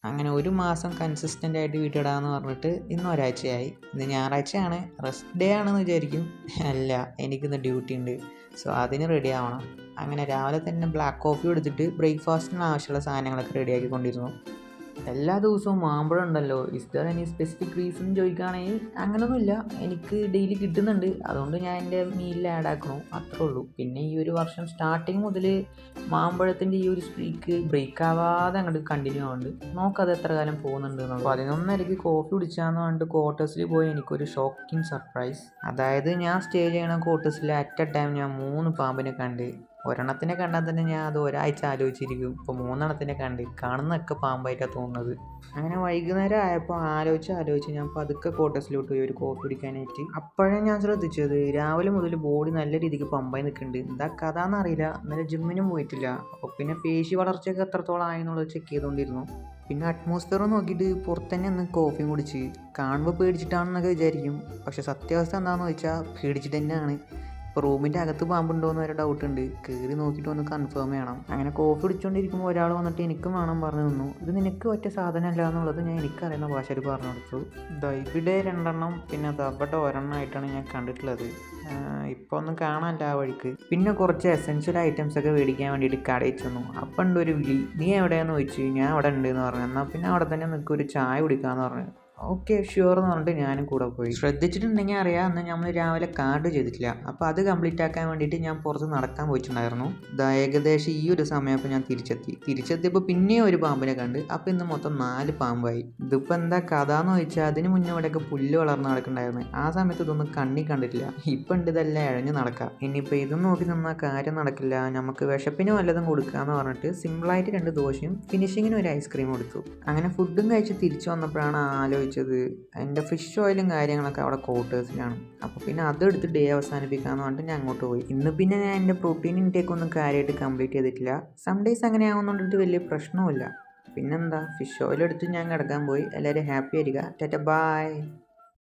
അങ്ങനെ ഒരു മാസം കൺസിസ്റ്റൻ്റ് ആയിട്ട് വീട്ടിടാമെന്ന് പറഞ്ഞിട്ട് ഇന്ന് ഒരാഴ്ചയായി. ഇന്ന് ഞായറാഴ്ചയാണ്, റെസ്റ്റ് ഡേ ആണെന്ന് വിചാരിക്കും. അല്ല, എനിക്കിന്ന് ഡ്യൂട്ടി ഉണ്ട്. സോ അതിന് റെഡി ആവണം. അങ്ങനെ രാവിലെ തന്നെ ബ്ലാക്ക് കോഫി എടുത്തിട്ട് ബ്രേക്ക്ഫാസ്റ്റിന് ആവശ്യമുള്ള സാധനങ്ങളൊക്കെ റെഡിയാക്കിക്കൊണ്ടിരുന്നു. എല്ലാ ദിവസവും മാമ്പഴം ഉണ്ടല്ലോ, is there any specific reason ചോദിക്കുകയാണെങ്കിൽ അങ്ങനെയൊന്നുമില്ല. എനിക്ക് ഡെയിലി കിട്ടുന്നുണ്ട്, അതുകൊണ്ട് ഞാൻ എൻ്റെ മീലിൽ ആഡ് ആക്കണു, അത്രേ ഉള്ളൂ. പിന്നെ ഈ ഒരു വർഷം സ്റ്റാർട്ടിങ് മുതൽ മാമ്പഴത്തിൻ്റെ ഈ ഒരു സ്ട്രീക്ക് ബ്രേക്ക് ആവാതെ അങ്ങോട്ട് കണ്ടിന്യൂ ആവുന്നുണ്ട്. നോക്കത് എത്ര കാലം പോകുന്നുണ്ട് എന്നുള്ളത്. 11:30 കോഫി കുടിച്ചാന്ന് പറഞ്ഞിട്ട് ക്വാർട്ടേഴ്സിൽ പോയി എനിക്കൊരു ഷോക്കിംഗ് സർപ്രൈസ്. അതായത് ഞാൻ സ്റ്റേ ചെയ്യണ ക്വാർട്ടേഴ്സിൽ അറ്റ് എ ടൈം ഞാൻ 3 പാമ്പിനെ കണ്ട്. ഒരെണ്ണത്തിനെ കണ്ടാൽ തന്നെ ഞാൻ അത് ഒരാഴ്ച ആലോചിച്ചിരിക്കും. ഇപ്പോൾ 3 കണ്ട്, കാണുന്നതൊക്കെ പാമ്പായിട്ടാണ് തോന്നുന്നത്. അങ്ങനെ വൈകുന്നേരം ആയപ്പോൾ ആലോചിച്ച് ഞാൻ പതുക്കെ ക്വാർട്ടേഴ്സിലോട്ട് പോയി ഒരു കോഫി കുടിക്കാനായിട്ട്. അപ്പോഴാണ് ഞാൻ ശ്രദ്ധിച്ചത് രാവിലെ മുതൽ ബോഡി നല്ല രീതിക്ക് പമ്പായി നിൽക്കുന്നുണ്ട്. എന്താ കഥ എന്നറിയില്ല. ഇന്നലെ ജിമ്മിനും പോയിട്ടില്ല, അപ്പോൾ പിന്നെ പേശി വളർച്ചയൊക്കെ എത്രത്തോളം ആയെന്നുള്ളത് ചെക്ക് ചെയ്തുകൊണ്ടിരുന്നു. പിന്നെ അറ്റ്മോസ്ഫിയർ നോക്കിയിട്ട് പുറത്ത് തന്നെ ഒന്ന് കോഫിയും കുടിച്ച്. കാണുമ്പോൾ പേടിച്ചിട്ടാണെന്നൊക്കെ വിചാരിക്കും, പക്ഷേ സത്യാവസ്ഥ എന്താണെന്ന് വെച്ചാൽ പേടിച്ചിട്ട് തന്നെയാണ്. ഇപ്പോൾ റൂമിൻ്റെ അകത്ത് പാമ്പുണ്ടോയെന്ന് വരെ ഡൗട്ട് ഉണ്ട്. കയറി നോക്കിയിട്ട് ഒന്ന് കൺഫേം ചെയ്യണം. അങ്ങനെ കോഫി കുടിച്ചുകൊണ്ടിരിക്കുമ്പോൾ ഒരാൾ വന്നിട്ട് എനിക്കും വേണം പറഞ്ഞു തന്നു. ഇത് നിനക്ക് പറ്റ സാധനമല്ല എന്നുള്ളത് ഞാൻ എനിക്കറിയുന്ന ഭാഷയിൽ പറഞ്ഞു കൊടുത്തു. ഇവിടെ 2 പിന്നെ അവിടെ ഒരെണ്ണമായിട്ടാണ് ഞാൻ കണ്ടിട്ടുള്ളത്. ഇപ്പോൾ ഒന്നും കാണാനില്ല ആ വഴിക്ക്. പിന്നെ കുറച്ച് എസെൻഷ്യൽ ഐറ്റംസ് ഒക്കെ മേടിക്കാൻ വേണ്ടിയിട്ട് കടയിൽ ചെന്നു. അപ്പം ഉണ്ട് ഒരു വിളി, നീ എവിടെയാണെന്ന് ചോദിച്ചു. ഞാൻ അവിടെ ഉണ്ട് എന്ന് പറഞ്ഞു. എന്നാൽ പിന്നെ അവിടെ തന്നെ നിൽക്കും, ഒരു ചായ കുടിക്കാമെന്ന് പറഞ്ഞു. ഓക്കെ ഷ്യൂർ എന്ന് പറഞ്ഞിട്ട് ഞാനും കൂടെ പോയി. ശ്രദ്ധിച്ചിട്ടുണ്ടെങ്കിൽ അറിയാം, അന്ന് നമ്മൾ രാവിലെ കാർഡ് ചെയ്തിട്ടില്ല. അപ്പോൾ അത് കംപ്ലീറ്റ് ആക്കാൻ വേണ്ടിയിട്ട് ഞാൻ പുറത്ത് നടക്കാൻ പോയിട്ടുണ്ടായിരുന്നു. ഏകദേശം ഈ ഒരു സമയപ്പോൾ ഞാൻ തിരിച്ചെത്തിയപ്പോൾ പിന്നെയും ഒരു പാമ്പിനെ കണ്ട്. അപ്പോൾ ഇന്ന് മൊത്തം 4 പാമ്പായി. ഇതിപ്പോൾ എന്താ കഥ എന്ന് ചോദിച്ചാൽ അതിന് മുന്നേ ഇവിടെയൊക്കെ പുല്ല് വളർന്ന് നടക്കുന്നുണ്ടായിരുന്നു. ആ സമയത്ത് ഇതൊന്നും കണ്ണി കണ്ടിട്ടില്ല. ഇപ്പം ഉണ്ട് ഇതെല്ലാം ഇഴഞ്ഞ് നടക്കാം. ഇനിയിപ്പോൾ ഇതും നോക്കി നിന്നാൽ കാര്യം നടക്കില്ല, നമുക്ക് വിശപ്പിന് വല്ലതും കൊടുക്കാമെന്ന് പറഞ്ഞിട്ട് സിമ്പിളായിട്ട് 2 ദോശയും ഫിനിഷിങ്ങിന് ഒരു ഐസ്ക്രീം കൊടുത്തു. അങ്ങനെ ഫുഡും കഴിച്ച് തിരിച്ചു വന്നപ്പോഴാണ് ആലോചിച്ചത് എൻ്റെ ഫിഷ് ഓയിലും കാര്യങ്ങളൊക്കെ അവിടെ ക്വാർട്ടേഴ്സിലാണ്. അപ്പോൾ പിന്നെ അതെടുത്ത് ഡേ അവസാനിപ്പിക്കാമെന്ന് പറഞ്ഞിട്ട് ഞാൻ അങ്ങോട്ട് പോയി. ഇന്ന് പിന്നെ ഞാൻ എൻ്റെ പ്രോട്ടീൻ ഇൻടേക്ക് ഒന്നും കാര്യമായിട്ട് കംപ്ലീറ്റ് ചെയ്തിട്ടില്ല. സം ഡേയ്സ് അങ്ങനെ ആവുന്നതുകൊണ്ടിട്ട് വലിയ പ്രശ്നവുമില്ല. പിന്നെന്താ, ഫിഷ് ഓയിൽ എടുത്ത് ഞാൻ കിടക്കാൻ പോയി. എല്ലാവരും ഹാപ്പി ആയിരിക്കുക. ടാറ്റ ബൈ.